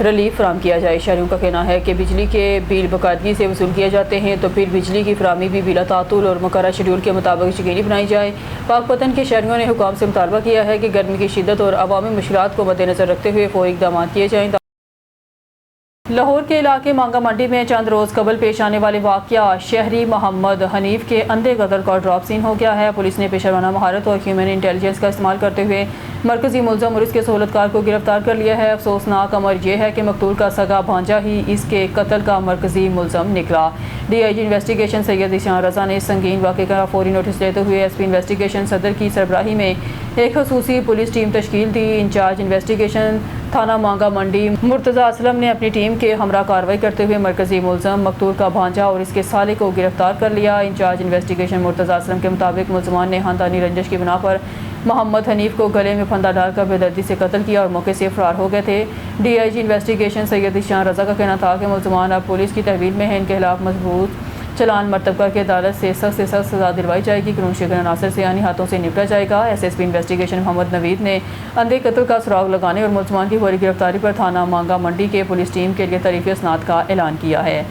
Relief فراہم کیا جائے۔ شہریوں کا کہنا ہے کہ بجلی کے بل باقاعدگی سے وصول کیے جاتے ہیں تو پھر بجلی کی فراہمی بھی بلا تعطل اور مقررہ شیڈول کے مطابق یقینی بنائی جائے۔ پاک پتن کے شہریوں نے حکام سے مطالبہ کیا ہے کہ گرمی کی شدت اور عوامی مشکلات کو مد نظر رکھتے ہوئے فوری اقدامات کیے جائیں۔ لاہور کے علاقے مانگا منڈی میں چند روز قبل پیش آنے والے واقعہ شہری محمد حنیف کے اندھے قتل کا ڈراپ سین ہو گیا ہے۔ پولیس نے پیشہ ورانہ مہارت اور ہیومن انٹیلیجنس کا استعمال کرتے ہوئے مرکزی ملزم اور اس کے سہولتکار کو گرفتار کر لیا ہے۔ افسوسناک امر یہ ہے کہ مقتول کا سگا بھانجا ہی اس کے قتل کا مرکزی ملزم نکلا۔ ڈی آئی جی انویسٹیگیشن سید ذیشان رضا نے اس سنگین واقعے کا فوری نوٹس لیتے ہوئے ایس پی انویسٹیگیشن صدر کی سربراہی میں ایک خصوصی پولیس ٹیم تشکیل دی۔ انچارج انویسٹیگیشن تھانہ مانگا منڈی مرتضی اسلم نے اپنی ٹیم کے ہمراہ کارروائی کرتے ہوئے مرکزی ملزم مقتول کا بھانجا اور اس کے سالے کو گرفتار کر لیا۔ انچارج انویسٹیگیشن مرتضی اسلم کے مطابق ملزمان نے خاندانی رنجش کی بنا پر محمد حنیف کو گلے میں پھندا ڈال کر بے دردی سے قتل کیا اور موقع سے فرار ہو گئے تھے۔ ڈی آئی جی انویسٹیگیشن سید ذیشان رضا کا کہنا تھا کہ ملزمان اب پولیس کی تحویل میں ہیں، ان کے خلاف مضبوط چلان مرتب کر کے عدالت سے سخت سزا دلوائی جائے گی۔ قانون شکن عناصر سے آنی ہاتھوں سے نپٹا جائے گا۔ ایس ایس پی انویسٹیگیشن محمد نوید نے اندھے قتل کا سراغ لگانے اور ملزمان کی فوری گرفتاری پر تھانہ مانگا منڈی کے پولیس ٹیم کے لیے تعریفی اسناد کا اعلان کیا ہے۔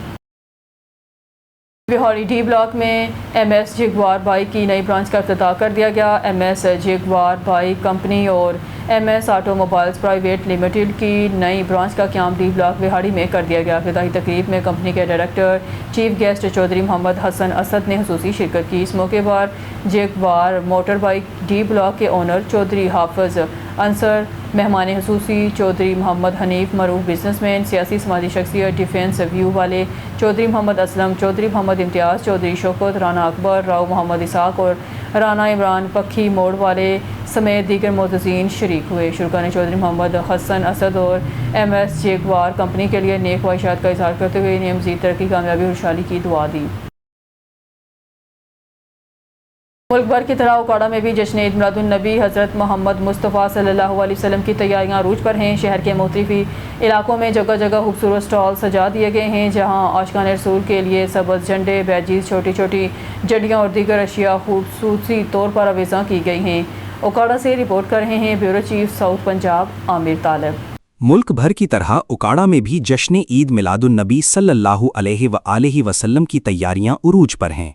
بہاڑی ڈی بلاک میں ایم ایس جگوار بائک کی نئی برانچ کا افتتاح کر دیا گیا۔ M S Jaguar bike company اور M S automobiles private limited کی نئی برانچ کا قیام ڈی بلاک بہاڑی میں کر دیا گیا۔ افتتاحی تقریب میں کمپنی کے ڈائریکٹر چیف گیسٹ چودھری محمد حسن اسد نے خصوصی شرکت کی۔ اس موقع پر جگوار موٹر بائک ڈی بلاک کے اونر چودھری حافظ انصر، مہمان خصوصی چودھری محمد حنیف، معروف بزنس مین، سیاسی سماجی شخصیت، ڈیفنس ویو والے چودھری محمد اسلم، چودھری محمد امتیاز، چودھری شوکت، رانا اکبر، راؤ محمد اسحاق اور رانا عمران پکھی موڑ والے سمیت دیگر معززین شریک ہوئے۔ شرکا نے چودھری محمد حسن اسد اور ایم ایس جگوار کمپنی کے لیے نیک خواہشات کا اظہار کرتے ہوئے انہیں مزید ترقی، کامیابی اور خوشحالی کی دعا دی۔ ملک بھر کی طرح اوکاڑا میں بھی جشن عید میلاد النبی حضرت محمد مصطفیٰ صلی اللہ علیہ وسلم کی تیاریاں عروج پر ہیں۔ شہر کے مختلف علاقوں میں جگہ جگہ خوبصورت سٹال سجا دیے گئے ہیں، جہاں عاشقان رسول کے لیے سبز جھنڈے، بیجز، چھوٹی چھوٹی جھنڈیاں اور دیگر اشیاء خصوصی طور پر آویزاں کی گئی ہیں۔ اوکاڑا سے رپورٹ کر رہے ہیں بیورو چیف ساؤتھ پنجاب عامر طالب۔ ملک بھر کی طرح اوکاڑا میں بھی جشن عید میلاد النبی صلی اللہ علیہ وسلم کی تیاریاں عروج پر ہیں۔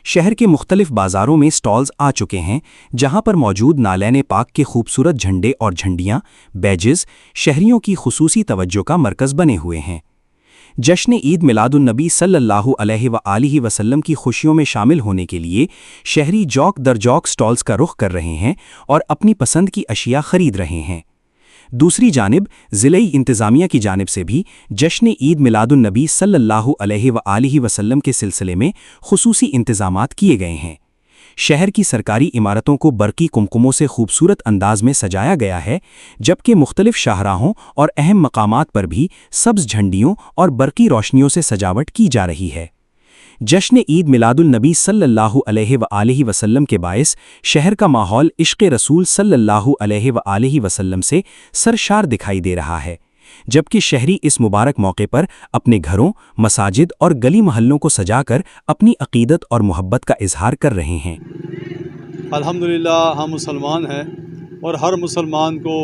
شہر کے مختلف بازاروں میں سٹالز آ چکے ہیں، جہاں پر موجود نالین پاک کے خوبصورت جھنڈے اور جھنڈیاں، بیجز، شہریوں کی خصوصی توجہ کا مرکز بنے ہوئے ہیں۔ جشن عید میلاد النبی صلی اللہ علیہ وسلم کی خوشیوں میں شامل ہونے کے لیے شہری جوک در جوک سٹالز کا رخ کر رہے ہیں اور اپنی پسند کی اشیاء خرید رہے ہیں۔ دوسری جانب ضلعی انتظامیہ کی جانب سے بھی جشن عید میلاد النبی صلی اللہ علیہ وسلم کے سلسلے میں خصوصی انتظامات کیے گئے ہیں۔ شہر کی سرکاری عمارتوں کو برقی کمکموں سے خوبصورت انداز میں سجایا گیا ہے، جبکہ مختلف شاہراہوں اور اہم مقامات پر بھی سبز جھنڈیوں اور برقی روشنیوں سے سجاوٹ کی جا رہی ہے۔ جشن عید میلاد النبی صلی اللہ علیہ وسلم کے باعث شہر کا ماحول عشق رسول صلی اللہ علیہ وسلم سے سرشار دکھائی دے رہا ہے، جبکہ شہری اس مبارک موقع پر اپنے گھروں، مساجد اور گلی محلوں کو سجا کر اپنی عقیدت اور محبت کا اظہار کر رہے ہیں۔ الحمدللہ ہم مسلمان ہیں اور ہر مسلمان کو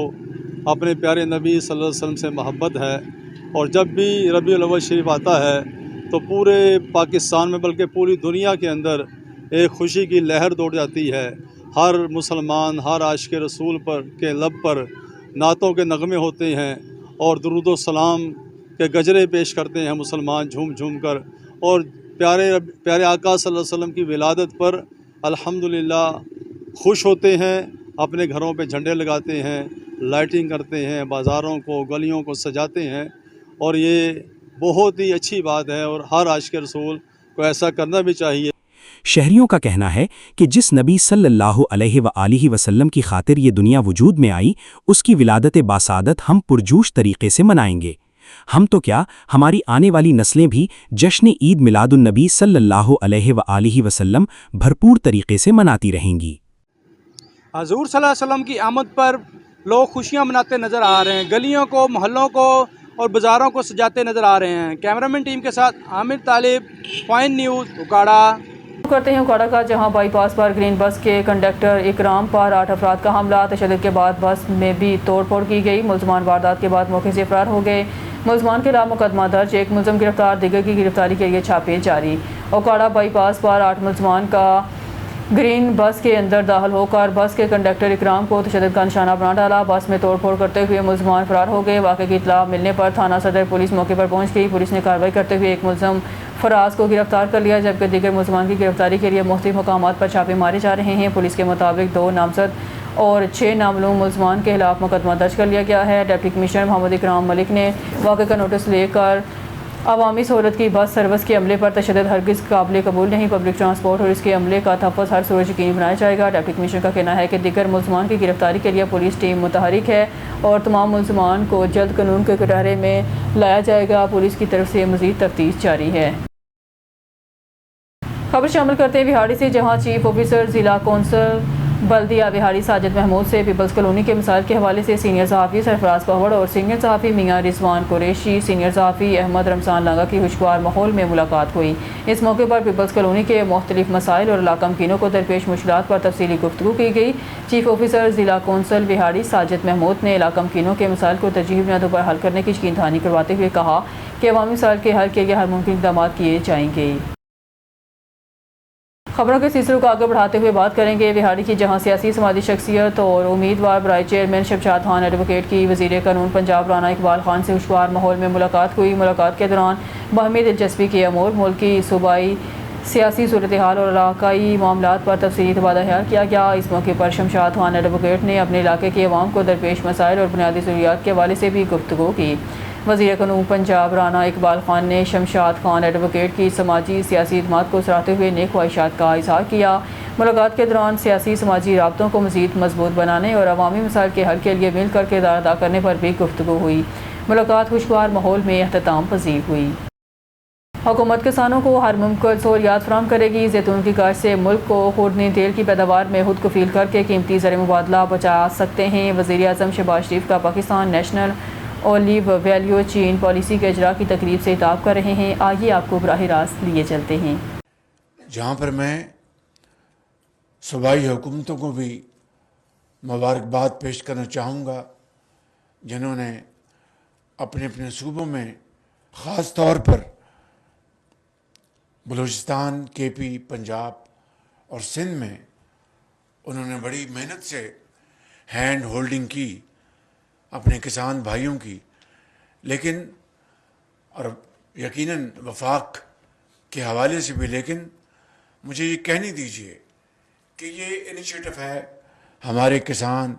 اپنے پیارے نبی صلی اللہ علیہ وسلم سے محبت ہے، اور جب بھی ربیع الاول شریف آتا ہے تو پورے پاکستان میں بلکہ پوری دنیا کے اندر ایک خوشی کی لہر دوڑ جاتی ہے۔ ہر مسلمان، ہر عاشق رسول پر کے لب پر نعتوں کے نغمے ہوتے ہیں اور درود و سلام کے گجرے پیش کرتے ہیں مسلمان جھوم جھوم کر، اور پیارے آقا صلی اللہ علیہ وسلم کی ولادت پر الحمدللہ خوش ہوتے ہیں، اپنے گھروں پہ جھنڈے لگاتے ہیں، لائٹنگ کرتے ہیں، بازاروں کو، گلیوں کو سجاتے ہیں، اور یہ بہت ہی اچھی بات ہے اور ہر عاشق رسول کو ایسا کرنا بھی چاہیے۔ شہریوں کا کہنا ہے کہ جس نبی صلی اللہ علیہ وسلم کی خاطر یہ دنیا وجود میں آئی، اس کی ولادت باسعادت ہم پرجوش طریقے سے منائیں گے۔ ہم تو کیا، ہماری آنے والی نسلیں بھی جشن عید میلاد النبی صلی اللہ علیہ وسلم بھرپور طریقے سے مناتی رہیں گی۔ حضور صلی اللہ علیہ وسلم کی آمد پر لوگ خوشیاں مناتے نظر آ رہے ہیں، گلیوں کو، محلوں کو اور بازاروں کو سجاتے نظر آ رہے ہیں۔ کیمرامین ٹیم کے ساتھ عامر طالب، پوائنٹ نیوز، اوکاڑا۔ رخ کرتے ہیں اکاڑا کا، جہاں بائی پاس پر گرین بس کے کنڈکٹر اکرام پر 8 افراد کا حملہ، تشدد کے بعد بس میں بھی توڑ پھوڑ کی گئی، ملزمان واردات کے بعد موقع سے فرار ہو گئے، ملزمان کے خلاف مقدمہ درج، ایک ملزم گرفتار، دیگر کی گرفتاری کے لیے چھاپے جاری۔ اکاڑا بائی پاس پر 8 ملزمان کا گرین بس کے اندر داخل ہو کر بس کے کنڈکٹر اکرام کو تشدد کا نشانہ بنا ڈالا، بس میں توڑ پھوڑ کرتے ہوئے ملزمان فرار ہو گئے۔ واقعے کی اطلاع ملنے پر تھانہ صدر پولیس موقع پر پہنچ گئی، پولیس نے کارروائی کرتے ہوئے ایک ملزم فراز کو گرفتار کر لیا، جبکہ دیگر ملزمان کی گرفتاری کے لیے مختلف مقامات پر چھاپے مارے جا رہے ہیں۔ پولیس کے مطابق 2 نامزد اور 6 نامعلوم ملزمان کے خلاف مقدمہ درج کر لیا گیا ہے۔ ڈپٹی کمشنر محمد اکرام ملک نے واقعے کا نوٹس لے کر عوامی سہولت کی بس سروس کے عملے پر تشدد ہرگز قابل قبول نہیں، پبلک ٹرانسپورٹ اور اس کے عملے کا تحفظ ہر صورت یقینی بنایا جائے گا۔ ڈپٹی کمشنر کا کہنا ہے کہ دیگر ملزمان کی گرفتاری کے لیے پولیس ٹیم متحرک ہے اور تمام ملزمان کو جلد قانون کے کٹہرے میں لایا جائے گا، پولیس کی طرف سے مزید تفتیش جاری ہے۔ خبر شامل کرتے ہیں بہاڑی سے، جہاں چیف آفیسر ضلع کونسل بلدیہ بہاڑی ساجد محمود سے پیپلز کالونی کے مسائل کے حوالے سے سینئر صحافی سرفراز پہوڑ اور سینئر صحافی میاں رضوان قریشی، سینئر صحافی احمد رمضان لانگا کی خوشگوار ماحول میں ملاقات ہوئی۔ اس موقع پر پیپلز کالونی کے مختلف مسائل اور علاقہ مکینوں کو درپیش مشکلات پر تفصیلی گفتگو کی گئی۔ چیف آفیسر ضلع کونسل بہاڑی ساجد محمود نے علاقہ مکینوں کے مسائل کو ترجیحی بنیادوں پر حل کرنے کی یقین دہانی کرواتے ہوئے کہا کہ عوامی مسائل کے حل کے لیے ہر ممکن اقدامات کیے جائیں گے۔ خبروں کے سلسلے کو آگے بڑھاتے ہوئے بات کریں گے بہاڑی کی، جہاں سیاسی سماجی شخصیت اور امیدوار برائے چیئرمین شمشاد خان ایڈوکیٹ کی وزیر قانون پنجاب رانا اقبال خان سے خوشگوار ماحول میں ملاقات ہوئی۔ ملاقات کے دوران باہمی دلچسپی کے امور، ملکی صوبائی سیاسی صورتحال اور علاقائی معاملات پر تفصیلی تبادلہ خیال کیا گیا۔ اس موقع پر شمشاد خان ایڈوکیٹ نے اپنے علاقے کے عوام کو درپیش مسائل اور بنیادی ضروریات کے حوالے سے بھی گفتگو کی۔ وزیر قانون پنجاب رانا اقبال خان نے شمشاد خان ایڈوکیٹ کی سماجی سیاسی خدمات کو سراہتے ہوئے نیک خواہشات کا اظہار کیا۔ ملاقات کے دوران سیاسی سماجی رابطوں کو مزید مضبوط بنانے اور عوامی مسائل کے حل کے لیے مل کر کردار ادا کرنے پر بھی گفتگو ہوئی۔ ملاقات خوشگوار ماحول میں اختتام پذیر ہوئی۔ حکومت کسانوں کو ہر ممکن سہولیات فراہم کرے گی۔ زیتون کی کاشت سے ملک کو خوردنی تیل کی پیداوار میں خود کفیل کر کے قیمتی زر مبادلہ بچا سکتے ہیں۔ وزیر اعظم شہباز شریف کا Pakistan national olive value chain policy کے اجرا کی تقریب سے خطاب کر رہے ہیں۔ آئیے آپ کو براہ راست لیے چلتے ہیں، جہاں پر میں صوبائی حکومتوں کو بھی مبارکباد پیش کرنا چاہوں گا، جنہوں نے اپنے اپنے صوبوں میں خاص طور پر بلوچستان، کے پی، پنجاب اور سندھ میں انہوں نے بڑی محنت سے ہینڈ ہولڈنگ کی اپنے کسان بھائیوں کی، لیکن اور یقیناً وفاق کے حوالے سے بھی، لیکن مجھے یہ کہنے دیجئے کہ یہ انیشیٹو ہے ہمارے کسان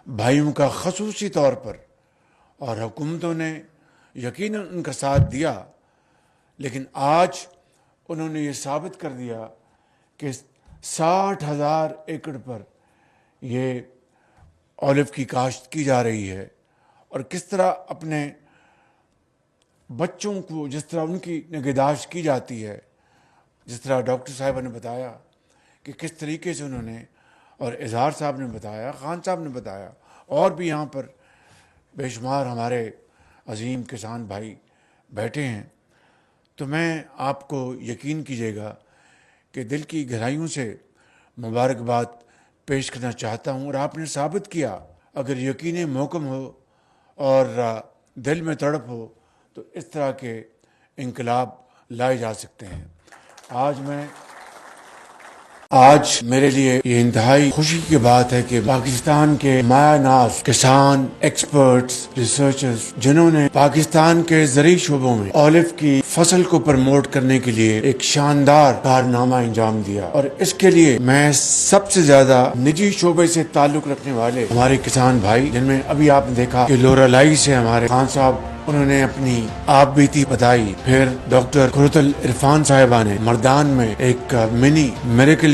بھائیوں کا خصوصی طور پر، اور حکومتوں نے یقیناً ان کا ساتھ دیا، لیکن آج انہوں نے یہ ثابت کر دیا کہ 60,000 ایکڑ پر یہ اولیو کی کاشت کی جا رہی ہے، اور کس طرح اپنے بچوں کو جس طرح ان کی نگہداشت کی جاتی ہے، جس طرح ڈاکٹر صاحبہ نے بتایا کہ کس طریقے سے انہوں نے، اور اظہار صاحب نے بتایا، خان صاحب نے بتایا، اور بھی یہاں پر بے شمار ہمارے عظیم کسان بھائی بیٹھے ہیں، تو میں آپ کو یقین کیجیے گا کہ دل کی گہرائیوں سے مبارکباد پیش کرنا چاہتا ہوں، اور آپ نے ثابت کیا، اگر یقین محکم ہو اور دل میں تڑپ ہو تو اس طرح کے انقلاب لائے جا سکتے ہیں۔ آج میرے لیے یہ انتہائی خوشی کی بات ہے کہ پاکستان کے مایہ ناز کسان، ایکسپرٹس، ریسرچرز، جنہوں نے پاکستان کے زرعی شعبوں میں اولیو کی فصل کو پروموٹ کرنے کے لیے ایک شاندار کارنامہ انجام دیا، اور اس کے لیے میں سب سے زیادہ نجی شعبے سے تعلق رکھنے والے ہمارے کسان بھائی، جن میں ابھی آپ نے دیکھا کہ لورالائی سے ہمارے خان صاحب، انہوں نے اپنی آپ بیتی بتائی، پھر ڈاکٹر قرۃ العرفان صاحبہ نے مردان میں ایک منی miracle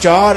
$4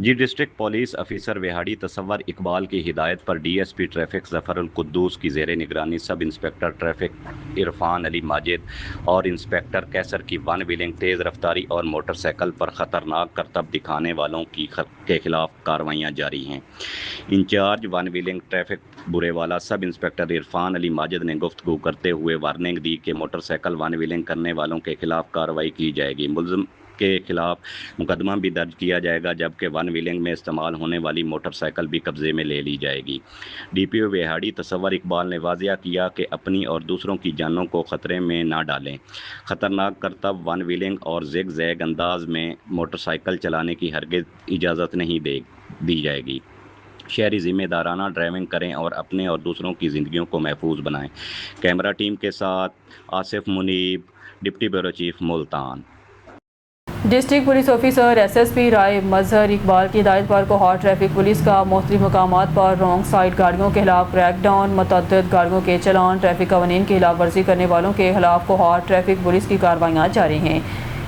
G district police officer Vehari تصور اقبال کی ہدایت پر ڈی ایس پی ٹریفک ظفر القدوس کی زیر نگرانی سب انسپکٹر ٹریفک عرفان علی ماجد اور انسپکٹر کیسر کی ون ویلنگ تیز رفتاری اور موٹر سائیکل پر خطرناک کرتب دکھانے والوں کے خلاف کارروائیاں جاری ہیں۔ انچارج ون ویلنگ ٹریفک برے والا سب انسپکٹر عرفان علی ماجد نے گفتگو کرتے ہوئے وارننگ دی کہ موٹر سائیکل ون ویلنگ کرنے والوں کے خلاف کارروائی کی جائے گی۔ ملزم کے خلاف مقدمہ بھی درج کیا جائے گا، جبکہ ون ویلنگ میں استعمال ہونے والی موٹر سائیکل بھی قبضے میں لے لی جائے گی۔ ڈی پی او وہاڑی تصور اقبال نے واضح کیا کہ اپنی اور دوسروں کی جانوں کو خطرے میں نہ ڈالیں۔ خطرناک کرتب، ون ویلنگ اور زگ زیگ انداز میں موٹر سائیکل چلانے کی ہرگز اجازت نہیں دی جائے گی۔ شہری ذمہ دارانہ ڈرائیونگ کریں اور اپنے اور دوسروں کی زندگیوں کو محفوظ بنائیں۔ کیمرہ ٹیم کے ساتھ Asif Munib, deputy bureau chief Multan. District police officer S S P Rai Mazhar Iqbal کی ہدایت پر کوہاٹ ٹریفک پولیس کا مختلف مقامات پر رانگ سائڈ گاڑیوں کے خلاف کریک ڈاؤن، متعدد گاڑیوں کے چلان، ٹریفک قوانین کی خلاف ورزی کرنے والوں کے خلاف کوہاٹ ٹریفک پولیس کی کارروائیاں جاری ہیں۔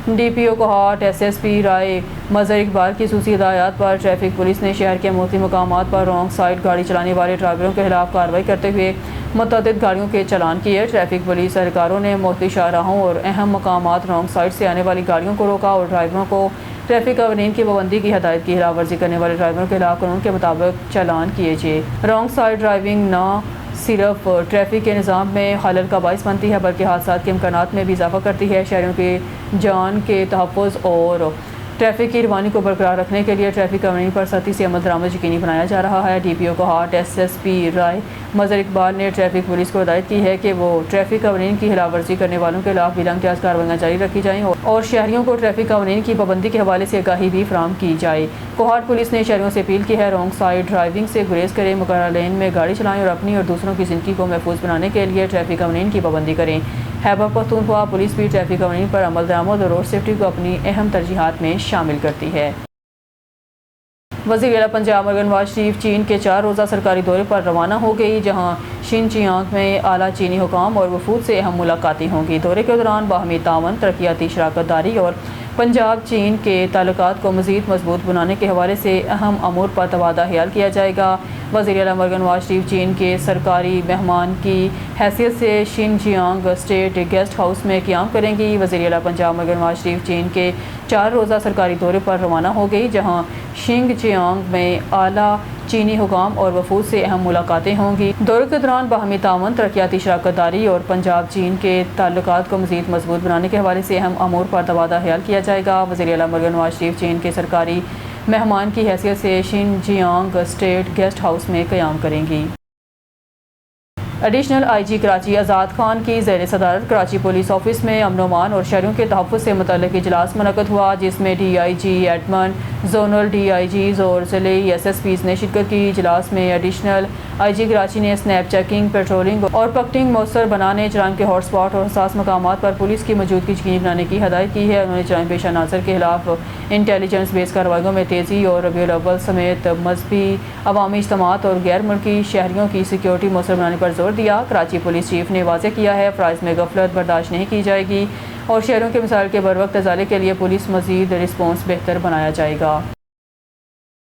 ڈی پی او Kohat S S P Rai Mazhar Iqbal کی خصوصی ہدایات پر ٹریفک پولیس نے شہر کے مختلف مقامات پر رانگ سائڈ گاڑی چلانے والے ڈرائیوروں کے خلاف کارروائی کرتے ہوئے متعدد گاڑیوں کے چلان کیے۔ ٹریفک پولیس اہلکاروں نے مختلف شاہراہوں اور اہم مقامات رانگ سائڈ سے آنے والی گاڑیوں کو روکا اور ڈرائیوروں کو ٹریفک قوانین کی پابندی کی ہدایت کی خلاف ورزی کرنے والے ڈرائیوروں کے خلاف قانون کے مطابق چلان کیے جائے۔ رانگ سائڈ ڈرائیونگ نہ صرف ٹریفک کے نظام میں خلل کا باعث بنتی ہے بلکہ حادثات کے امکانات میں بھی اضافہ کرتی ہے۔ شہریوں کی جان کے تحفظ اور ٹریفک کی روانی کو برقرار رکھنے کے لیے ٹریفک قوانین پر سختی سے عمل درآمد یقینی بنایا جا رہا ہے۔ ڈی پی او Kohat S S P Rai Mazhar Iqbal نے ٹریفک پولیس کو ہدایت کی ہے کہ وہ ٹریفک قوانین کی خلاف ورزی کرنے والوں کے خلاف بلا امتیاز کارروائیاں جاری رکھی جائیں اور شہریوں کو ٹریفک قوانین کی پابندی کے حوالے سے آگاہی بھی فراہم کی جائے۔ کوہاٹ پولیس نے شہریوں سے اپیل کی ہے رانگ سائڈ ڈرائیونگ سے گریز کریں، مقررہ لین میں گاڑی چلائیں اور اپنی اور دوسروں کی زندگی کو محفوظ بنانے کے لیے ٹریفک قوانین کی پابندی کریں۔ خیبر پختونخوا پولیس بھی ٹریفک قوانین پر عمل درآمد اور روڈ سیفٹی کو اپنی اہم ترجیحات میں شامل کرتی ہے۔ وزیر اعلیٰ پنجاب مریم نواز شریف چین کے 4 روزہ سرکاری دورے پر روانہ ہو گئی، جہاں شنچیانگ میں اعلیٰ چینی حکام اور وفود سے اہم ملاقاتیں ہوں گی۔ دورے کے دوران باہمی تعاون، ترقیاتی شراکت داری اور پنجاب چین کے تعلقات کو مزید مضبوط بنانے کے حوالے سے اہم امور پر تبادلہ خیال کیا جائے گا۔ وزیر اعلیٰ مریم نواز شریف چین کے سرکاری مہمان کی حیثیت سے شنچیانگ اسٹیٹ گیسٹ ہاؤس میں قیام کریں گی۔ وزیر اعلیٰ پنجاب مریم نواز شریف چین کے 4 روزہ سرکاری دورے پر روانہ ہو گئی، جہاں شنچیانگ میں اعلیٰ چینی حکام اور وفود سے اہم ملاقاتیں ہوں گی۔ دورے کے دوران باہمی تعاون، ترقیاتی شراکت داری اور پنجاب چین کے تعلقات کو مزید مضبوط بنانے کے حوالے سے اہم امور پر تبادلہ خیال کیا جائے گا۔ وزیر اعلیٰ مریم نواز شریف چین کے سرکاری مہمان کی حیثیت سے شنچیانگ اسٹیٹ گیسٹ ہاؤس میں قیام کریں گی۔ ایڈیشنل آئی جی کراچی آزاد خان کی زیر صدارت کراچی پولیس آفس میں امن و امان اور شہریوں کے تحفظ سے متعلق اجلاس منعقد ہوا، جس میں D I G admin, zonal D I جیز اور ضلعی ایس ایس پیز نے شرکت کی۔ اجلاس میں ایڈیشنل آئی جی کراچی نے سنیپ چیکنگ، پیٹرولنگ اور پکٹنگ مؤثر بنانے، جرائم کے ہاٹ سپاٹ اور حساس مقامات پر پولیس کی موجودگی یقینی بنانے کی ہدایت کی ہے۔ انہوں نے جرائم پیشہ عناصر کے خلاف انٹیلیجنس بیس کارروائیوں میں تیزی اور ربیع الاول سمیت مذہبی، عوامی اجتماعات اور غیر ملکی شہریوں کی سیکیورٹی مؤثر بنانے پر زور دیا۔ کراچی پولیس چیف نے واضح کیا ہے فرائض میں غفلت برداشت نہیں کی جائے گی اور شہریوں کے مسائل کے بروقت ازالے کے لیے پولیس مزید رسپانس بہتر بنایا جائے گا۔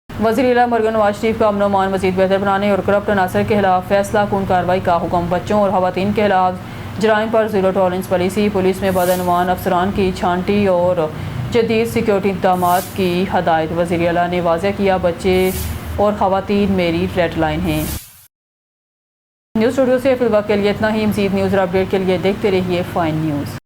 وزیر اعلیٰ مریم نواز شریف کا امن و امان مزید بہتر بنانے اور کرپٹ عناصر کے خلاف فیصلہ کن کارروائی کا حکم۔ بچوں اور خواتین کے خلاف جرائم پر زیرو ٹالرنس پالیسی، پولیس میں بدعنوان افسران کی چھانٹی اور جدید سیکیورٹی اقدامات کی ہدایت۔ وزیر اعلیٰ نے واضح کیا بچے اور خواتین میری ریڈ لائن ہیں۔ نیوز اسٹوڈیو سے فی الوقت کے لیے اتنا ہی۔ مزید نیوز اور اپڈیٹ کے لیے دیکھتے رہیے فائن نیوز۔